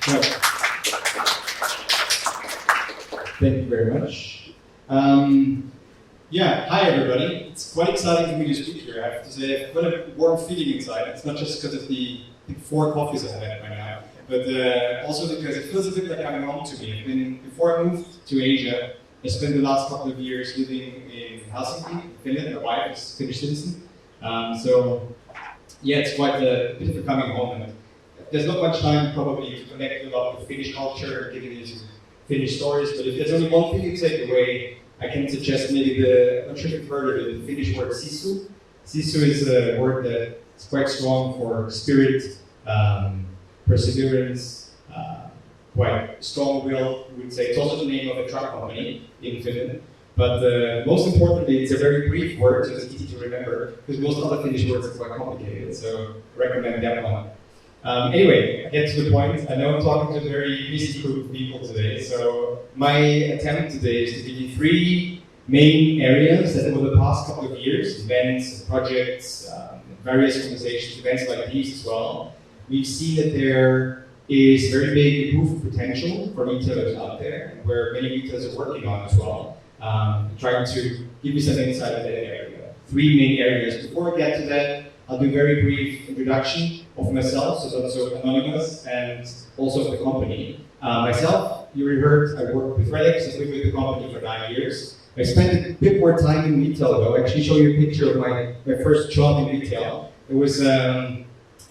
No. Thank you very much. Yeah, hi everybody. It's quite exciting for me to speak here. I have to say, I've got a warm feeling inside. It's not just because of the 4 coffees I've had by now, but also because it feels a bit like coming home to me. Before I moved to Asia, I spent the last couple of years living in Helsinki, Finland. My wife is a Finnish citizen. So yeah, it's quite a bit of a coming home. And there's not much time probably to connect a lot with Finnish culture and getting into Finnish stories, but if there's only one thing to take away, I can suggest maybe I'm not sure if you've heard of it, the Finnish word sisu. Sisu is a word that's quite strong for spirit, perseverance, quite strong will, we would say. It's also the name of a truck company in Finland. But most importantly, it's a very brief word, so it's easy to remember, because most other Finnish words are quite complicated, so I recommend that one. Anyway, I get to the point. I know I'm talking to a very busy group of people today, so my attempt today is to give you 3 main areas that over the past couple of years, events, projects, various organizations, events like these as well, we've seen that there is very big proof of potential for retailers out there, where many retailers are working on as well, trying to give you some insight into that area. 3 main areas. Before I get to that, I'll do a very brief introduction of myself, so it's also anonymous, and also of the company. Myself, you already heard, I worked with Relics. I've been with the company for 9 years. I spent a bit more time in retail though. I actually show you a picture of my first job in retail. It was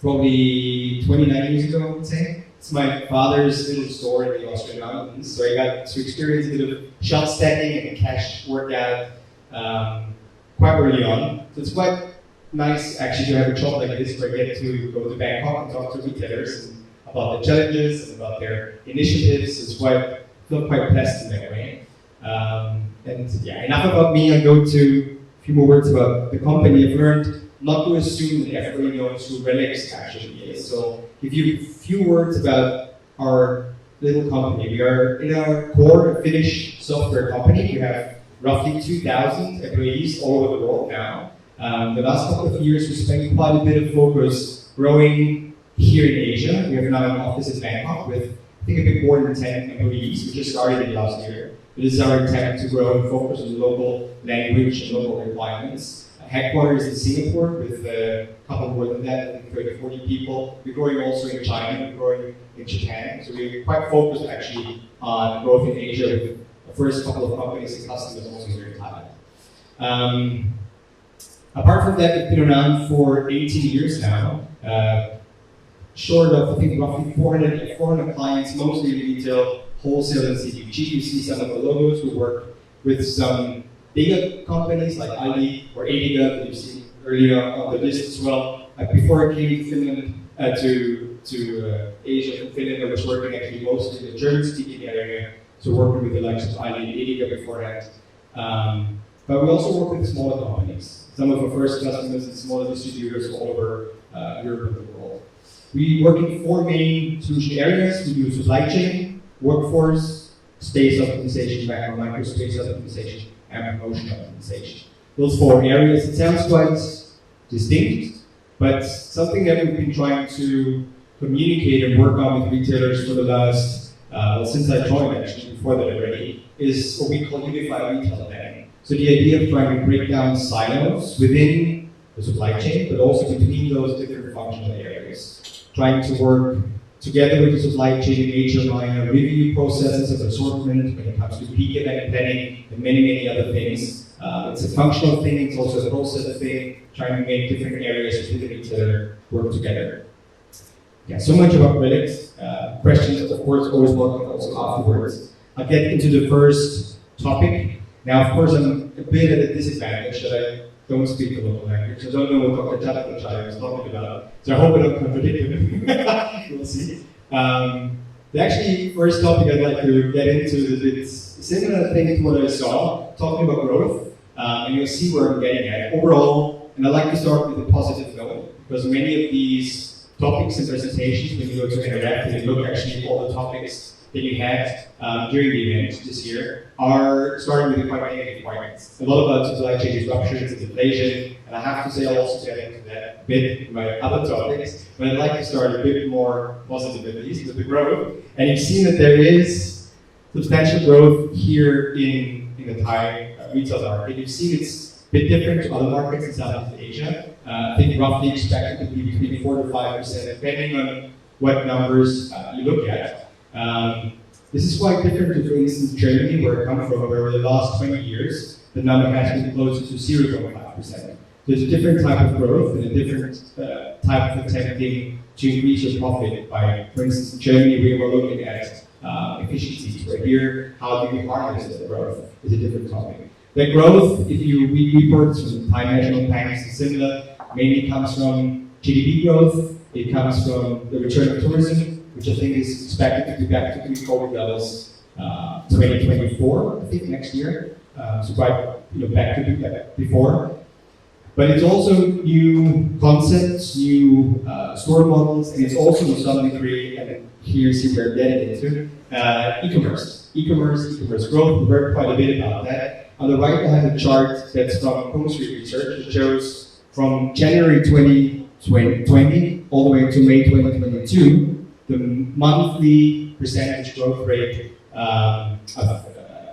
probably 29 years ago, I would say. It's my father's little store in the Austrian mountains, so I got to experience a bit of shelf stacking and cash workout quite early on. So it's quite nice actually to have a job like this where I get to go to Bangkok and talk to retailers and about the challenges and about their initiatives. It's I feel quite blessed in that way. And yeah, enough about me. I'll go to a few more words about the company. I've learned not to assume that everybody knows who Relics actually is. So give you a few words about our little company. We are in our core a Finnish software company. We have roughly 2,000 employees all over the world now. The last couple of years, we spent quite a bit of focus growing here in Asia. We have now an office in Bangkok with, I think, a bit more than 10 employees. We just started it last year. This is our attempt to grow and focus on local language and local requirements. Headquarters in Singapore with a couple more than that, I think 30, 40 people. We're growing also in China, we're growing in Japan. So we're quite focused actually on growth in Asia with the first couple of companies and customers also here in Thailand. Apart from that, we've been around for 18 years now. Short of, I think, roughly 400 clients, mostly retail, wholesale, and CPG. You see some of the logos. We work with some bigger companies like Aldi or Ediga that you've seen earlier on the list as well. Before I came to Finland, to Asia from Finland, I was working actually mostly in the German-speaking area, so working with the likes of Aldi and Ediga beforehand. But we also work with smaller companies. Some of our first customers and smaller distributors all over Europe and the world. We work in 4 main solution areas. We do supply chain, workforce, space optimization, micro space optimization, and promotion optimization. Those 4 areas, it sounds quite distinct, but something that we've been trying to communicate and work on with retailers for the last, since I joined actually, before that already, is what we call unified retail planning. So the idea of trying to break down silos within the supply chain, but also between those different functional areas. Trying to work together with the supply chain in Asia via review processes of assortment when it comes to peak event planning and many, many other things. It's a functional thing, it's also a process thing, trying to make different areas within the retailer work together. Yeah, so much about Relics. Questions, of course, always welcome also afterwards. I'll get into the first topic. Now, of course, I'm a bit at a disadvantage that I don't speak the local language. I don't know what Dr. Chatterjee was talking about, so I hope I don't contradict him. We'll see. The actually first topic I'd like to get into is a bit similar, I think, to what I saw, talking about growth, and you'll see where I'm getting at. Overall, and I'd like to start with a positive note, because many of these topics and presentations, when you go to interact and you look actually at all the topics that you had during the event this year are starting with quite negative points. A lot about supply chain disruptions and inflation, and I have to say I'll also get into that a bit in my other topics, but I'd like to start a bit more positive at least with the growth. And you've seen that there is substantial growth here in the Thai retail market. You've seen it's a bit different to other markets in Southeast Asia. I think roughly expected to be between 4 to 5%, depending on what numbers you look at. This is quite different to, for instance, Germany, where I come from, where over the last 20 years, the number has been closer to 0.5%. There's a different type of growth and a different type of attempting to increase your profit by, for instance, in Germany, we were looking at efficiencies, where here, how do you harness that growth is a different topic. The growth, if you read reports from Thai national banks and similar, mainly comes from GDP growth, it comes from the return of tourism, which I think is expected to be back to pre-COVID levels 2024, I think next year. So quite back to before. But it's also new concepts, new store models, and it's also to some degree, and here's where we're getting into, e-commerce. E-commerce growth, we heard quite a bit about that. On the right, I have a chart that's from Home Street Research that shows from January 2020 all the way to May 2022, the monthly percentage growth rate of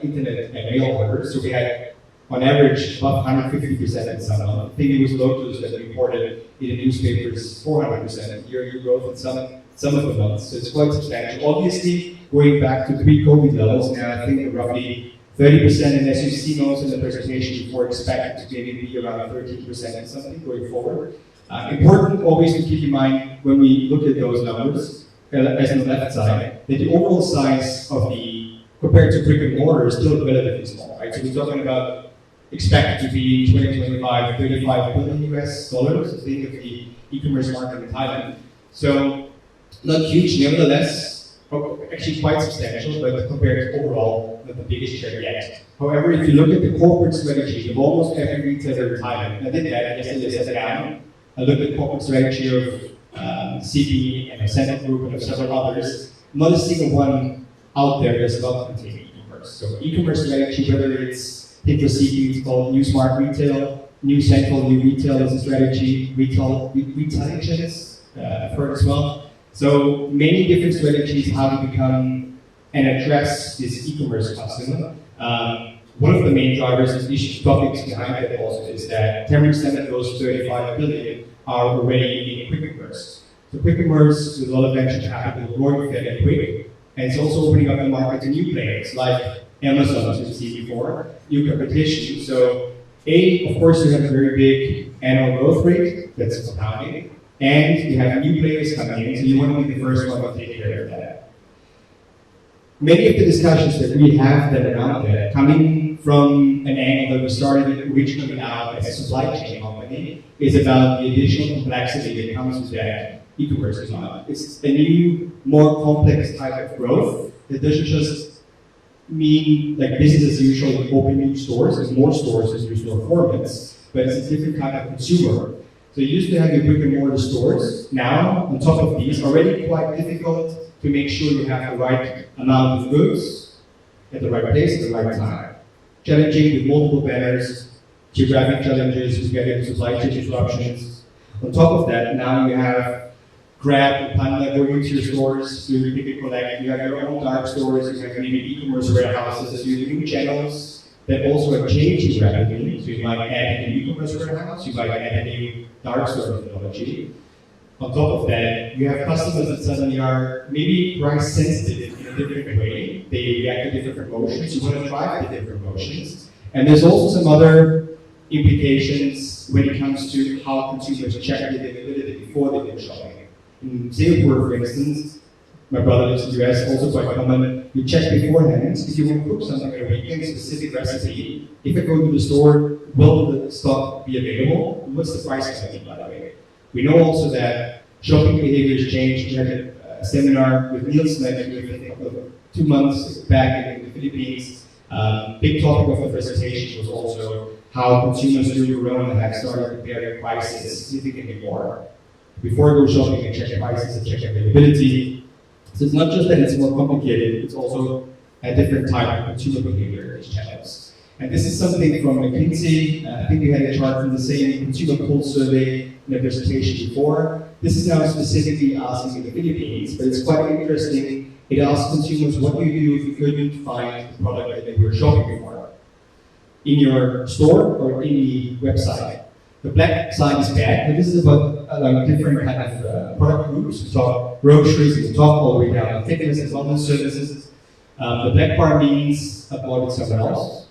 internet and mail orders. So we had, on average, about 150% in some months. I think it was Lotus that reported in the newspapers 400% year-over-year growth in some of the months. So it's quite substantial. Obviously, going back to pre-COVID levels, now I think roughly 30%, and as you've seen also in the presentation before, expected to maybe be around 13% and something going forward. Important always to keep in mind when we look at those numbers, as on the left side, that the overall size of the, compared to brick and mortar, is still relatively small, right? So we're talking about expected to be in 2025, 35 billion US dollars, I think, of the e-commerce market in Thailand. So not huge, nevertheless, actually quite substantial, but compared to overall, not the biggest share yet. However, if you look at the corporate strategy of almost every retailer in Thailand, and I did that yesterday, I sat down, I looked at the corporate strategy of CB and Ascendant Group and of several others, not a single one out there does not contain e-commerce. So e-commerce strategy, whether it's CB, it's called New Smart Retail, New Central, New Retail is a strategy, retail intelligence, I've heard as well. So many different strategies how to become and address this e-commerce customer. One of the main drivers and issue topics behind that also is that 10% of those 35 billion are already in quick commerce. So quick commerce with a lot of venture capital growing fairly quick, and it's also opening up the market to new players like Amazon, as we've seen before, new competition. So of course, you have a very big annual growth rate that's compounding, and you have new players coming in, so you want to be the first one to take care of that. Many of the discussions that we have that are out there, coming from an angle that we started originally out as a supply chain company, is about the additional complexity that comes with that e-commerce design. It's a new, more complex type of growth that doesn't just mean like business as usual, open new stores, there's more stores as new store formats, but it's a different type of consumer. So you used to have your brick and mortar stores. Now, on top of these, already quite difficult to make sure you have the right amount of goods at the right place at the right time. Challenging with multiple banners, geographic challenges, with getting supply chain disruptions. On top of that, now you have Grab and Panda going into your stores, doing click and collect. You have your own dark stores, you have maybe e-commerce warehouses, you have new channels that also are changing rapidly. So you might add a new e-commerce warehouse, you might add a new dark store technology. On top of that, you have customers that suddenly are maybe price sensitive in a different way. They react to different promotions. You want to drive the different promotions. And there's also some other implications when it comes to how consumers check the availability before they go shopping. In Singapore, for instance, my brother lives in the US, also quite common. You check beforehand if you want to cook something on a weekend, specific recipe. If I go to the store, will the stock be available? What's the price going to be, by the way? We know also that shopping behaviors change. We had a seminar with Nielsen, I think, 2 months back in the Philippines. Big topic of the presentation was also how consumers during Corona have started comparing prices significantly more. Before go shopping and check prices and check availability, So it's not just that it's more complicated, it's also a different type of consumer behavior in these channels. And this is something from McKinsey. I think we had a chart from the same consumer pulse survey in a presentation before. This is now specifically asking in the Philippines, but it's quite interesting. It asks consumers, what do you do if you couldn't find the product that you were shopping for? In your store or in the website? The black side is bad, but this is about different kind of product groups. We talk groceries, we talk all the way down to fitness and wellness services. The black bar means I bought it somewhere else.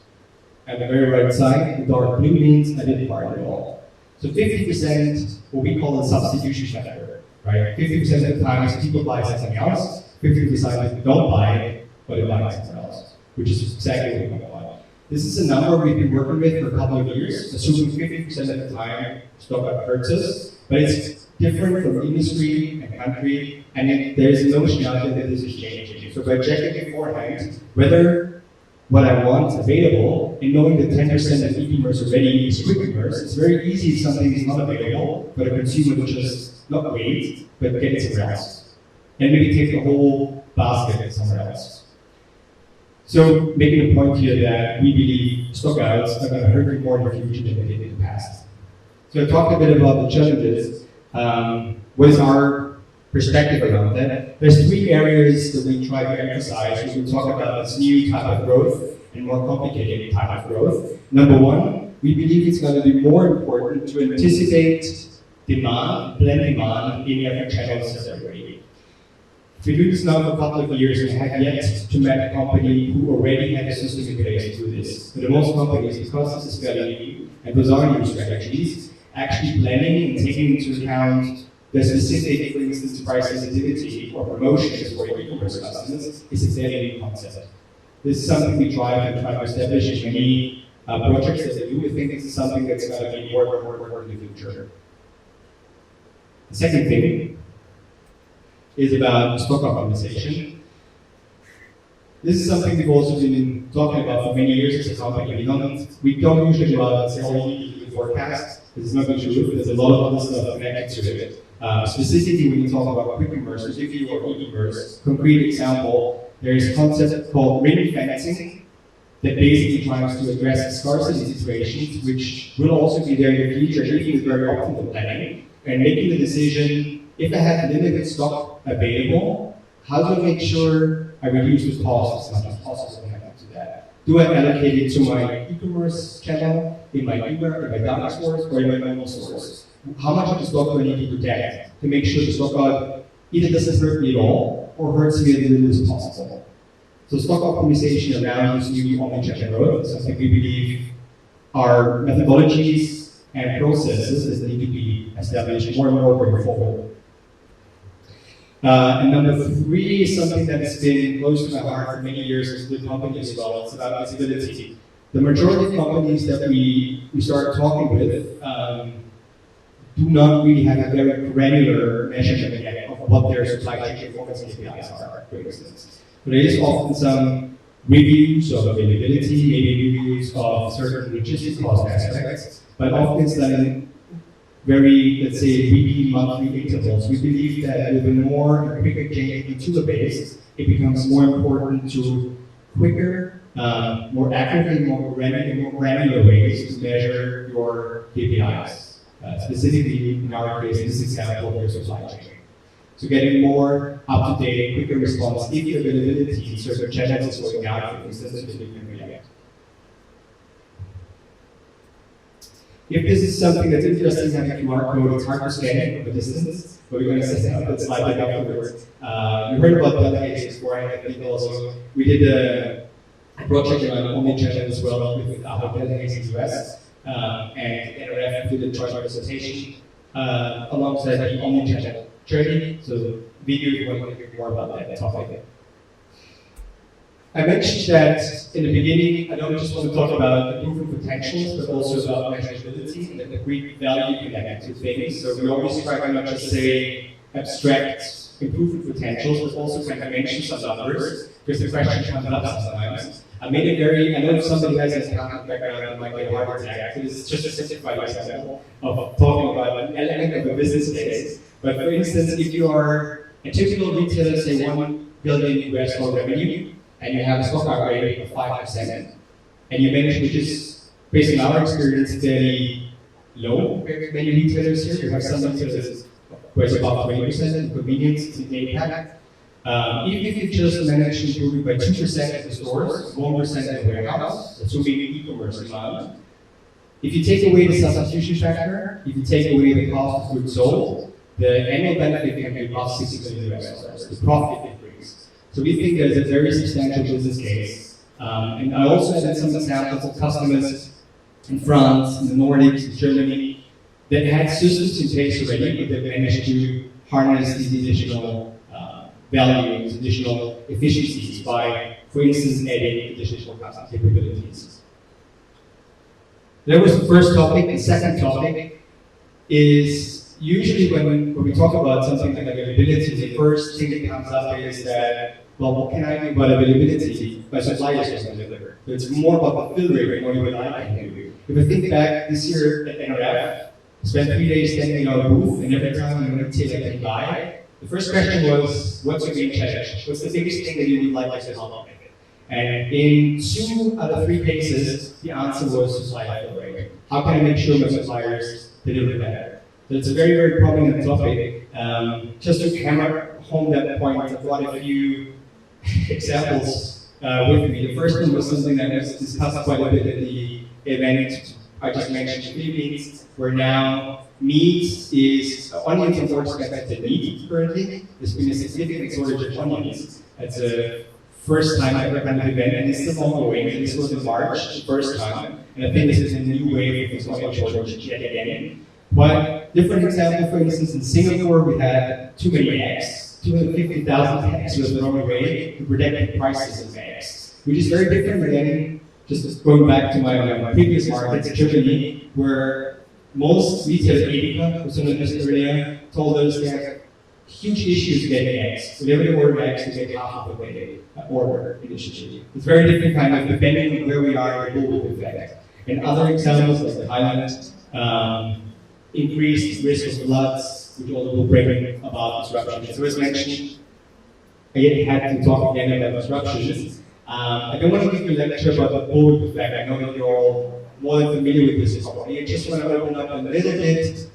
And the very right side, the dark blue means I didn't buy it at all. So 50%, what we call the substitution factor, right? 50% of the time people buy something else, 50% don't buy it, but they buy somewhere else, which is exactly what we want. This is a number we've been working with for a couple of years, assuming 50% of the time stock up hurts us, but it's different from industry and country, and there's a notion out there that this is changing. So by checking beforehand whether what I want is available, and knowing that 10% of e-commerce already is quick commerce, it's very easy if something is not available, but a consumer will just not wait, but get it somewhere else. And maybe take the whole basket somewhere else. So making a point here that we believe stockouts are going to hurt you more in the future than they did in the past. So I talked a bit about the challenges. What is our perspective around that? There's three areas that we try to emphasize when we talk about this new type of growth and more complicated type of growth. Number one, we believe it's going to be more important to anticipate demand, blend demand in every channel separately. If we do this now for a couple of years, we have yet to meet a company who already had a system in place to do this. But most companies, because this is fairly new, and those are new strategies, actually planning and taking into account the specific, for instance, price sensitivity or promotions for e-commerce customers is a fairly new concept. This is something we try to establish in many projects that we do. We think this is something that's going to be more important in the future. The second thing is about stock optimization. This is something we've also been talking about for many years as a company. We don't usually go out and say, oh, you need to forecast. This is not true. There's a lot of other stuff connected to it. Specifically, when you talk about quick commerce, particularly or e-commerce, concrete example, there is a concept called ring fencing that basically tries to address scarcity situations, which will also be there in the future, even with very optimal planning, and making the decision, if I have limited stock available, how do I make sure I reduce the cost as much as possible when I do that? Do I allocate it to my e-commerce channel, in my dark stores, or in my normal stores? How much of the stock do I need to protect to make sure the stock out either doesn't hurt me at all or hurts me as little as possible? So stock optimization around this new omnichannel growth is something we believe are methodologies and processes that need to be established more and more going forward. And number three is something that's been close to my heart for many years as a company as well. It's about visibility. The majority of companies that we start talking with do not really have a very granular measurement yet of what their supply chain performance KPIs are, for instance. But there is often some reviews of availability, maybe reviews of certain logistic cost aspects, but often it's done in very, let's say, weekly, monthly intervals. We believe that with a more quicker change consumer base, it becomes more important to quicker, more accurately, more granular ways to measure your KPIs. Specifically, in our case, this example of your supply chain. So getting more up-to-date, quicker response if the availability in certain channels is going out, for instance, so that you can react. If this is something that's interesting, having a QR code, it's hard to scan it from a distance, but we're going to set up that slide deck afterwards. You heard about delegations before, I think also. We did a project around omnichannel as well with our delegates in the US, and NRF did a joint presentation alongside the omnichannel journey. So video, if you want to hear more about that topic. I mentioned that in the beginning, I don't just want to talk about improvement potentials, but also about measurability and the great value connected to things. So we always try to not just say abstract improvement potentials, but also kind of mention some numbers, because the question comes up sometimes. I made it very, I know if somebody has an accounting background that might get a heart attack, so this is just a simplified example of talking about an element of a business case. But for instance, if you are A typical retailer, say $1 billion US revenue, and you have a stock out rate of 5%, and you manage, which is, based on our experience, fairly low for many retailers here. You have some retailers where it's about 20% in convenience in APAC. Even if you just manage to improve it by 2% at the stores, 1% at the warehouse, assuming e-commerce demand. If you take away the substitution factor, if you take away the cost of goods sold, the annual benefit can be about $60 million US, the profit it brings. So we think there's a very substantial business case. And I also added some examples of customers in France, in the Nordics, in Germany, that had systems in place already, but they managed to harness these additional values, additional efficiencies by, for instance, adding additional custom capabilities. That was the first topic. The second topic is usually when we talk about something like availability, the first thing that comes up is that, well, what can I do about availability? My suppliers can deliver. So it's more about the fill rate and what I can do. If I think back this year at NRF, I spent 3 days standing in our booth, and every time I went to take a buy, the first question was, what's your main challenge? What's the biggest thing that you would like us to help with? And in 2 out of 3 cases, the answer was supply fill rate. How can I make sure my suppliers deliver better? So it's a very, very prominent topic. Just to hammer home that point, I've got a few examples with me. The first one was something that was discussed quite a bit at the event I just mentioned, the Philippines, where now meat is, onions are more expensive than meat currently. There's been a significant shortage of onions. It's a first time ever kind of event, and it's still ongoing. And this was in March, the first time. And I think this is a new wave of onion shortage yet again. One different example, for instance, in Singapore, we had too many eggs. 250,000 eggs was the wrong way to predict the prices of eggs, which is very different again. Just going back to my previous markets, Germany, where most retailers, Edeka, who someone mentioned earlier, told us they have huge issues getting eggs. Whenever they order eggs, they get half of what they order initially. It's very different kind of depending on where we are in the global effect. And other examples like Thailand, increased risk of floods, which also will bring about disruptions. So as mentioned, I had to talk again about disruptions. I don't want to give you a lecture about the bullwhip effect. I know that you're all more than familiar with this topic. I just want to open up a little bit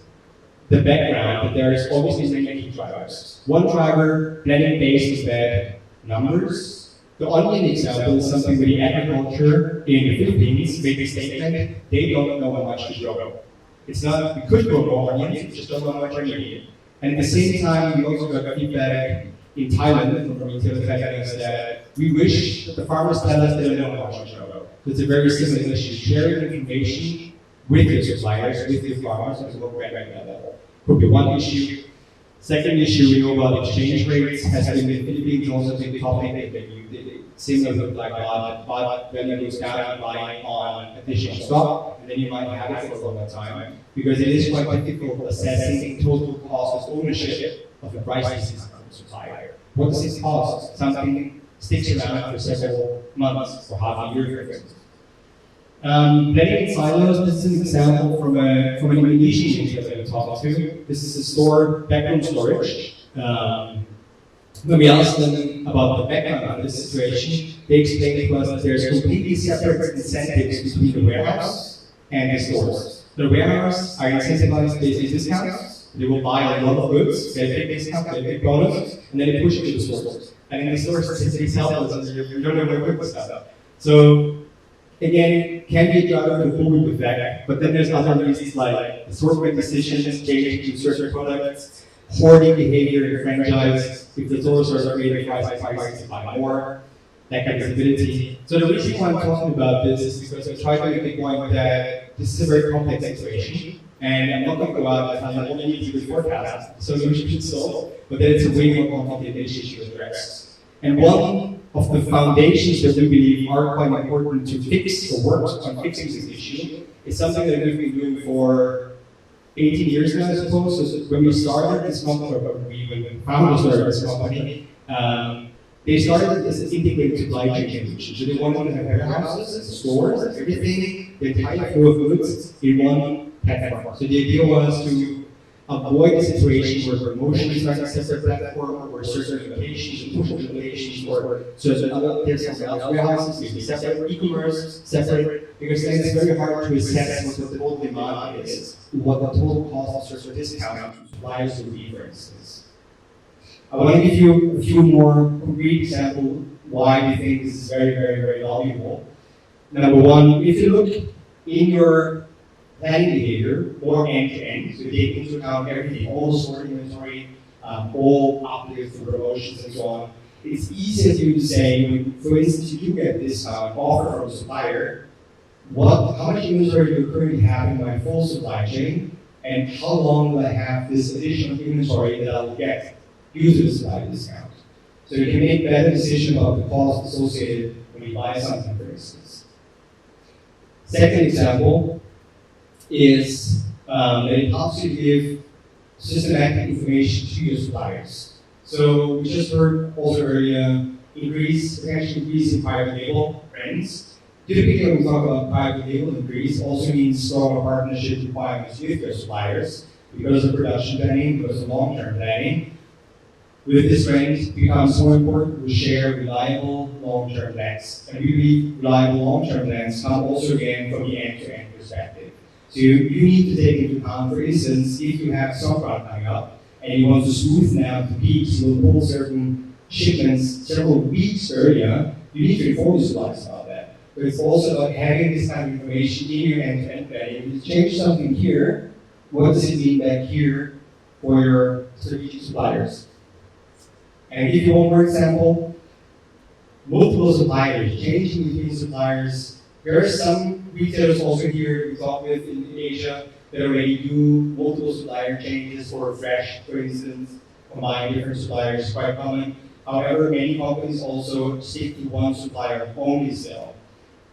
the background that there is obviously many key drivers. One driver, planning based is bad numbers. The onion example is something where the agriculture in the Philippines made the statement they don't know how much to grow. It's not, we could grow more onions, we just don't know how much are needed. And at the same time, we also got feedback in Thailand from retailers telling us that we wish that the farmers tell us they don't know how much to grow. So it's a very similar issue. Sharing information with your suppliers, with your farmers, and work right at that level. Could be one issue. Second issue, we know about exchange rates, has been in the Philippines also a big topic. Similar look like but when it goes down, you buy on additional stock, and then you might have it for a longer time. Because it is quite difficult assessing total cost of ownership of the prices from the supplier. What does it cost? Something sticks around for several months or half a year, for instance. Planning in silos, this is an example from an Indonesian retailer that I talked to. This is a store, backroom storage. When we asked them about the background of this situation, they explained to us that there's completely separate incentives between the warehouse and the stores. The warehouse are incentivized based on discounts. They will buy a lot of goods, they have a big discount, they have a big bonus, and then they push it to the stores. And in the stores, it's helpless, you don't know where to put stuff. So, again, can be a driver of the bullwhip effect, but then there's other reasons like assortment decisions, changing to certain products, hoarding behavior in franchise. If the stores are creating prices to buy more, that kind of visibility. So the reason why I'm talking about this is because I try to make the point that this is a very complex situation, and I'm not going to go out and tell you all you need to do forecast, so you should solve, but that it's a way more complicated issue to address. And one of the foundations that we believe are quite important to fix or work on fixing this issue is something that we've been doing for 18 years now, I suppose. So when we started this company, or when we founded this company, they started as an integrated supply chain solution. So they wanted to have warehouses and stores, everything, the entire flow of goods in one platform. So the idea was to avoid the situation where promotion is running a separate platform, or certain locations, push notifications, or certain other warehouses, maybe separate e-commerce, separate, because then it's very hard to assess what the total demand is, what the total cost of certain discount to suppliers would be, for instance. I want to give you a few more concrete examples why we think this is very, very, very valuable. Number one, if you look in your planning behavior or end-to-end, so take into account everything, all the stored inventory, all uplifts and promotions and so on, it's easier for you to say, when, for instance, you do get a discount offer from a supplier, how much inventory do you currently have in my full supply chain, and how long will I have this additional inventory that I will get due to the supply discount? So you can make better decisions about the cost associated when you buy something, for instance. Second example is that it helps you to give systematic information to your suppliers. So we just heard also earlier, potential increase in private label brands. Typically when we talk about private label increase, also means stronger partnership requirements with your suppliers because of production planning, because of long-term planning. With this trend, it becomes more important to share reliable long-term plans. And we believe reliable long-term plans come also again from the end-to-end perspective. So you need to take into account, for instance, if you have stock run coming up and you want to smoothen out the peaks, you will pull certain shipments several weeks earlier, you need to inform the suppliers about that. But it's also about having this kind of information in your end-to-end planning. If you change something here, what does it mean back here for your strategic suppliers? And I'll give you one more example. Multiple suppliers, changing between suppliers. There are some retailers also here we talk with in Asia that already do multiple supplier changes for fresh, for instance, combine different suppliers, quite common. However, many companies also stick to one supplier only sell.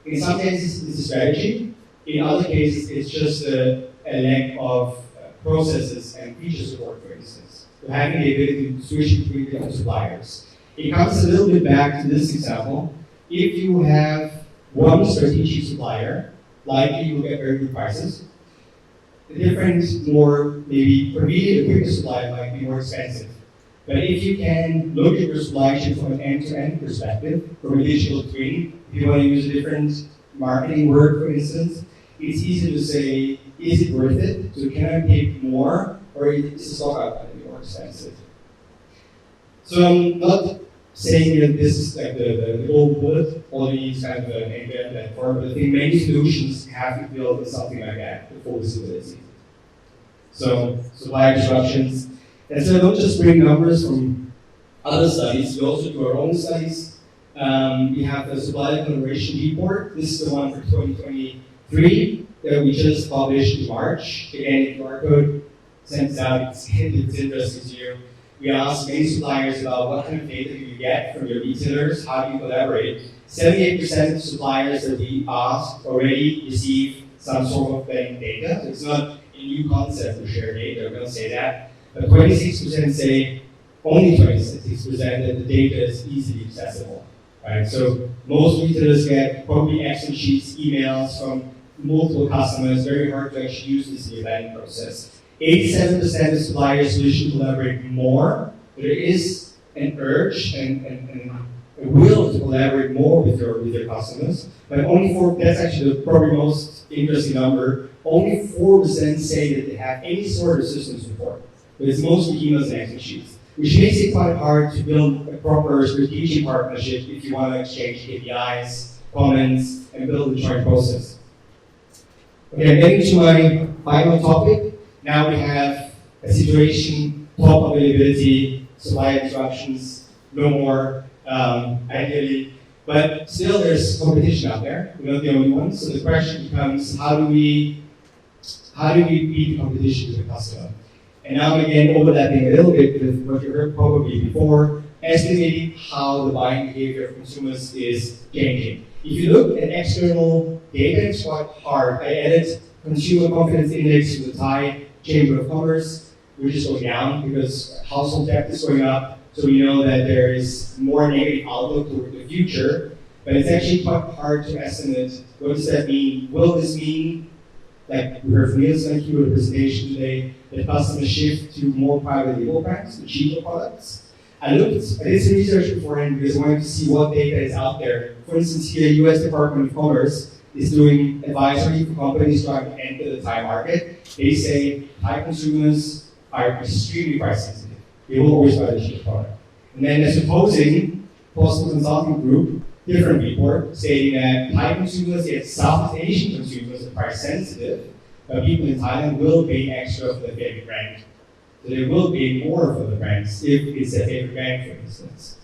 In some cases, it's a strategy. In other cases, it's just a lack of processes and feature support, for instance. So having the ability to switch between different suppliers. It comes a little bit back to this example. If you have one strategic supplier, likely you will get very good prices. The different, more maybe convenient equipment supplier might be more expensive. But if you can look at your supply chain from an end-to-end perspective, from a digital twin, if you want to use a different marketing word, for instance, it's easy to say, is it worth it? So can I pay more, or is the stock out going to be more expensive? So I'm not saying that this is like the gold bullet, all you need is kind of an end-to-end platform, but I think many solutions have to build something like that, the full visibility. So supply disruptions. And so don't just bring numbers from other studies, we also do our own studies. We have the Supply Collaboration Report. This is the one for 2023 that we just published in March. Again, QR code sends out, it's interesting to you. We asked many suppliers about what kind of data do you get from your retailers, how do you collaborate. 78% of suppliers that we asked already receive some sort of planning data. So it's not a new concept to share data, we don't say that. But 26% say, only 26% that the data is easily accessible. Right? So most retailers get probably Excel sheets, emails from multiple customers, very hard to actually use this in the planning process. 87% of suppliers wish to collaborate more. There is an urge and a will to collaborate more with your customers, but only that's actually the probably most interesting number. Only 4% say that they have any sort of system support. But it's mostly emails and Excel sheets, which makes it quite hard to build a proper strategic partnership if you want to exchange KPIs, comments, and build a joint process. Okay, getting to my final topic. Now we have a situation, top availability, supply disruptions, no more, ideally. But still there's competition out there. We're not the only ones. So the question becomes, how do we beat the competition to the customer? And now again, overlapping a little bit with what you heard probably before, estimating how the buying behavior of consumers is changing. If you look at external data, it's quite hard. I added consumer confidence index to the Thai Chamber of Commerce, which is going down because household debt is going up. So we know that there is more negative outlook toward the future. But it's actually quite hard to estimate what does that mean. Will this mean like we heard from Nielsen in the presentation today, that customers shift to more private label brands, to cheaper products. I did some research beforehand because I wanted to see what data is out there. For instance, here, U.S. Department of Commerce is doing advisory for companies trying to enter the Thai market. They say Thai consumers are extremely price sensitive. They will always buy the cheap product. And then there's opposing Possible Consulting Group, different report, saying that Thai consumers, yet Southeast Asian consumers are price sensitive, but people in Thailand will pay extra for their favorite brand. So they will pay more for the brands if it's their favorite brand, for instance.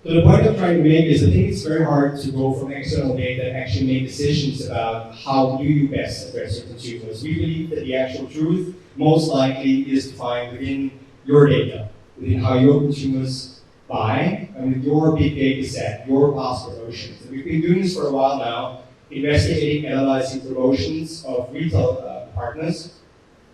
So the point I'm trying to make is I think it's very hard to go from external data and actually make decisions about how do you best address your consumers. We believe that the actual truth most likely is to find within your data, within how your consumers buy, and with your big data set, your past promotions. And we've been doing this for a while now, investigating, analyzing promotions of retail partners.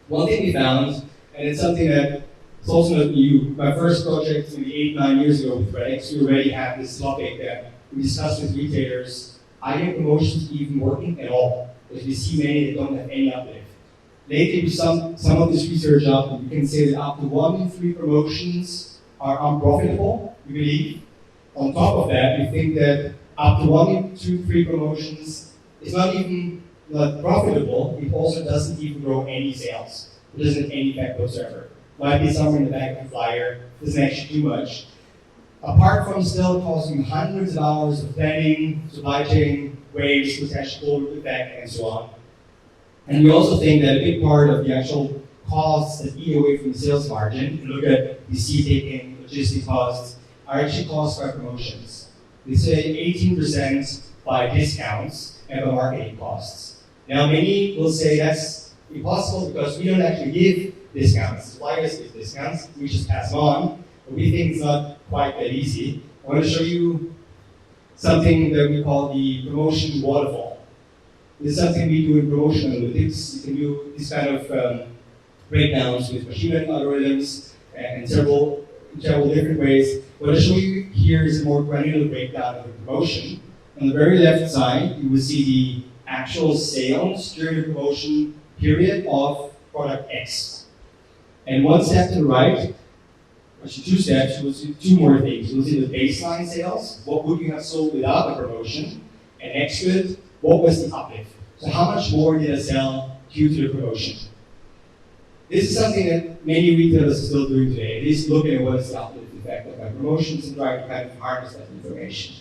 One thing we found, and it's something that it's also not new. My first project, maybe 8-9 years ago with Redex, we already had this topic that we discussed with retailers. Are your promotions even working at all? Because we see many that don't have any uplift. Lately, we sum some of this research up, and we can say that up to 1 in 3 promotions are unprofitable, we believe. On top of that, we think that up to 1 in 2-3 promotions is not even profitable. It also doesn't even grow any sales. It doesn't have any effect whatsoever. Might be somewhere in the back of the flyer, doesn't actually do much. Apart from still costing hundreds of hours of planning, supply chain, waste, potential effect, and so on. And we also think that a big part of the actual costs that eat away from the sales margin, if you look at the seat taking, logistic costs, are actually caused by promotions. They say 18% by discounts and by marketing costs. Now, many will say that's impossible because we don't actually give discounts. Suppliers give discounts, we just pass them on, but we think it's not quite that easy. I want to show you something that we call the promotion waterfall. This is something we do in promotion analytics. You can do this kind of breakdowns with machine learning algorithms and several different ways. What I'll show you here is a more granular breakdown of the promotion. On the very left side, you will see the actual sales during the promotion period of product X. And one step to the right, actually 2 steps, we'll see 2 more things. We'll see the baseline sales, what would you have sold without the promotion, and next to it, what was the uplift? So how much more did I sell due to the promotion? This is something that many retailers are still doing today. It is looking at what is the uplift effect of my promotions and trying to kind of harness that information.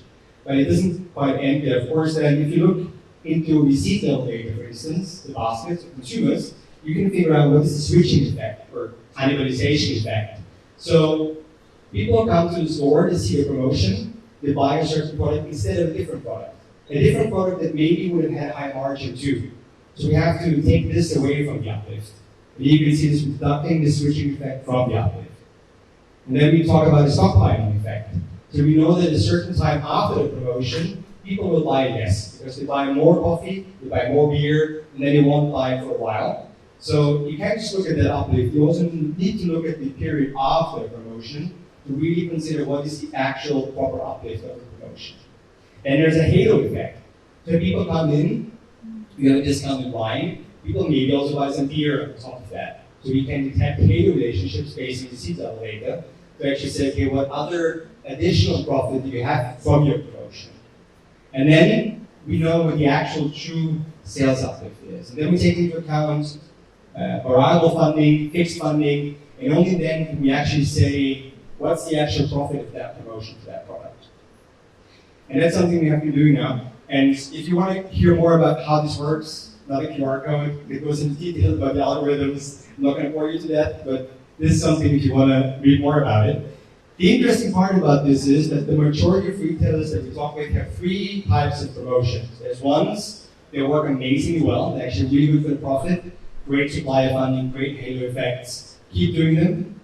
But it doesn't quite end there. Of course, then if you look into receipt level data, for instance, the baskets of consumers, you can figure out what is the switching effect or cannibalization effect. So people come to the store to see a promotion, they buy a certain product instead of a different product. A different product that maybe would have had high margin too. So we have to take this away from the uplift. And you can see this deducting the switching effect from the uplift. And then we talk about the stockpiling effect. So we know that at a certain time after the promotion, people will buy less because they buy more coffee, they buy more beer, and then they won't buy it for a while. So you can't just look at that uplift. You also need to look at the period after the promotion to really consider what is the actual proper uplift of the promotion. And there's a halo effect. So people come in, you have a discounted wine, people maybe also buy some beer on top of that. So we can detect halo relationships based on the seat level data to actually say, okay, what other additional profit do you have from your promotion? And then we know what the actual true sales uplift is. And then we take into account variable funding, fixed funding, and only then can we actually say what's the actual profit of that promotion for that product. And that's something we have been doing now. And if you want to hear more about how this works, not a QR code that goes into detail about the algorithms, I'm not going to bore you to death, but this is something if you want to read more about it. The interesting part about this is that the majority of retailers that we talk with have 3 types of promotions. There's ones that work amazingly well, they're actually really good for the profit, great supplier funding, great halo effects, keep doing them.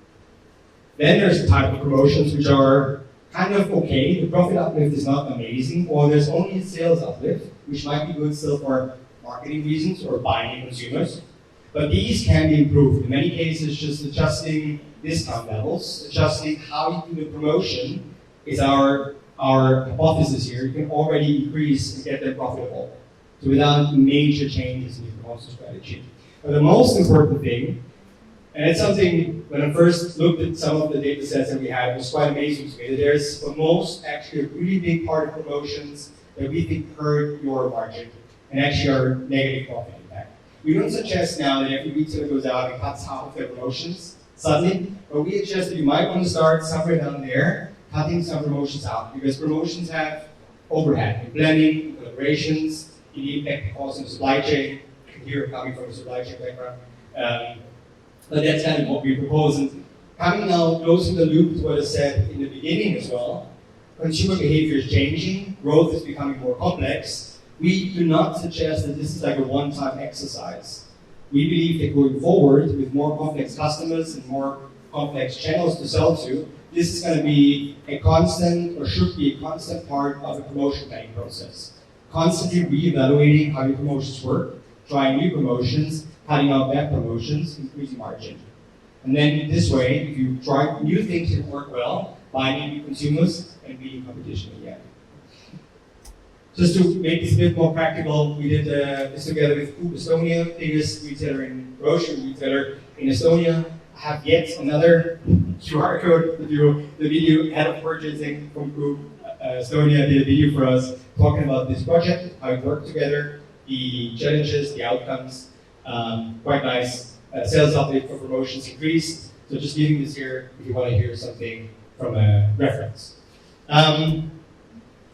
Then there's the type of promotions which are kind of okay, the profit uplift is not amazing, or there's only a sales uplift, which might be good still for marketing reasons or buying consumers. But these can be improved. In many cases, just adjusting discount levels, adjusting how you do the promotion is our hypothesis here. You can already increase and get them profitable. So without major changes in your promotion strategy. But the most important thing, and it's something when I first looked at some of the data sets that we had, it was quite amazing to me, that there's for most actually a really big part of promotions that we think hurt your margin and actually are negative profit impact. We don't suggest now that every retailer goes out and cuts half of their promotions suddenly, but we suggest that you might want to start somewhere down there, cutting some promotions out, because promotions have overhead in planning, collaborations, in the impact also in the supply chain. You can hear it coming from a supply chain background. But that's kind of what we propose. And coming now, closing the loop to what I said in the beginning as well, consumer behavior is changing, growth is becoming more complex. We do not suggest that this is like a one-time exercise. We believe that going forward with more complex customers and more complex channels to sell to, this is going to be a constant, or should be a constant part of the promotion planning process. Constantly reevaluating how your promotions work, trying new promotions, cutting out bad promotions, increasing margin. And then this way, if you try new things that work well, buying new consumers and beating competition again. Just to make this a bit more practical, we did this together with Coop Estonia, biggest retailer in grocery retailer in Estonia. I have yet another QR code with you. The video head of purchasing from Coop Estonia did a video for us talking about this project, how it worked together, the challenges, the outcomes. Quite nice. Sales uplift for promotions increased. So just leaving this here if you want to hear something from a reference.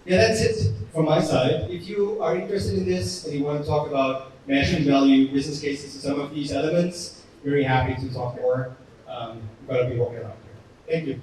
Yeah, that's it from my side. If you are interested in this and you want to talk about measuring value, business cases, and some of these elements, very happy to talk more. I'm going to be walking around here. Thank you.